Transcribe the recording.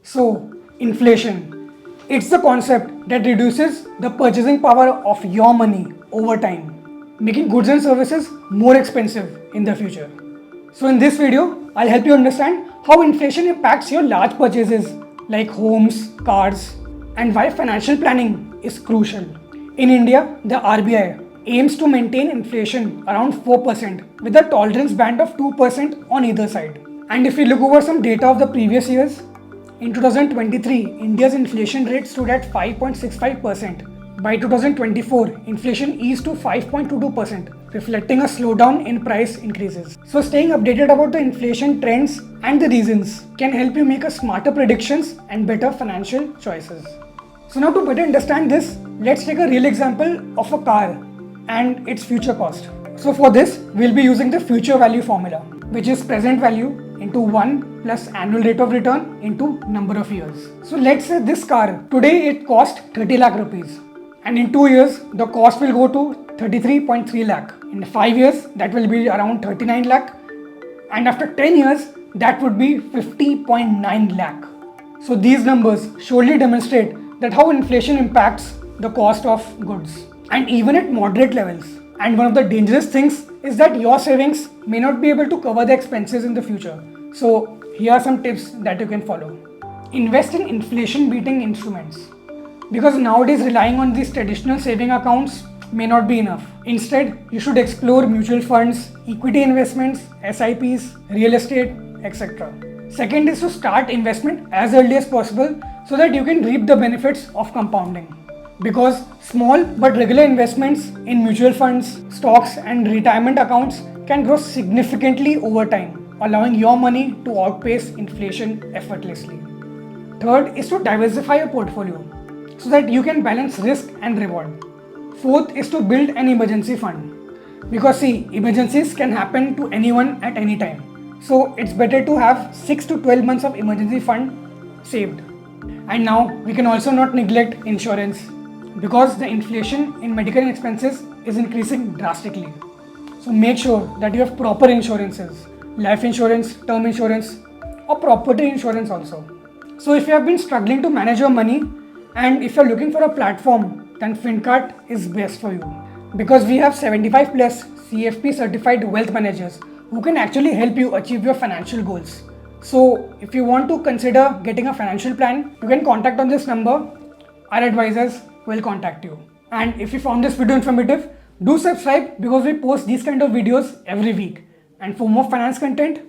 So, inflation. It's the concept that reduces the purchasing power of your money over time, making goods and services more expensive in the future. So, in this video, I'll help you understand how inflation impacts your large purchases like homes, cars, and why financial planning is crucial. In India, the RBI aims to maintain inflation around 4% with a tolerance band of 2% on either side. And if we look over some data of the previous years, in 2023, India's inflation rate stood at 5.65%. By 2024, inflation eased to 5.22%, reflecting a slowdown in price increases. So staying updated about the inflation trends and the reasons can help you make a smarter predictions and better financial choices. So now to better understand this, let's take a real example of a car and its future cost. So for this, we'll be using the future value formula, which is present value into 1 plus annual rate of return into number of years. So let's say this car, today it cost 30 lakh rupees. And in 2 years, the cost will go to 33.3 lakh. In 5 years, that will be around 39 lakh. And after 10 years, that would be 50.9 lakh. So these numbers surely demonstrate that how inflation impacts the cost of goods, and even at moderate levels. And one of the dangerous things is that your savings may not be able to cover the expenses in the future. So here are some tips that you can follow. Invest in inflation beating instruments, because nowadays relying on these traditional saving accounts may not be enough. Instead, you should explore mutual funds, equity investments, SIPs, real estate, etc. Second is to start investment as early as possible so that you can reap the benefits of compounding. Because small but regular investments in mutual funds, stocks and retirement accounts can grow significantly over time, allowing your money to outpace inflation effortlessly. Third is to diversify your portfolio so that you can balance risk and reward. Fourth is to build an emergency fund, because see, emergencies can happen to anyone at any time. So it's better to have 6 to 12 months of emergency fund saved. And now we can also not neglect insurance, because the inflation in medical expenses is increasing drastically. So make sure that you have proper insurances, life insurance, term insurance, or property insurance also. So if you have been struggling to manage your money, and if you're looking for a platform, then Fincart is best for you, because we have 75 plus CFP certified wealth managers who can actually help you achieve your financial goals. So if you want to consider getting a financial plan, you can contact on this number. Our advisors will contact you. And if you found this video informative, do subscribe, because we post these kind of videos every week. And for more finance content,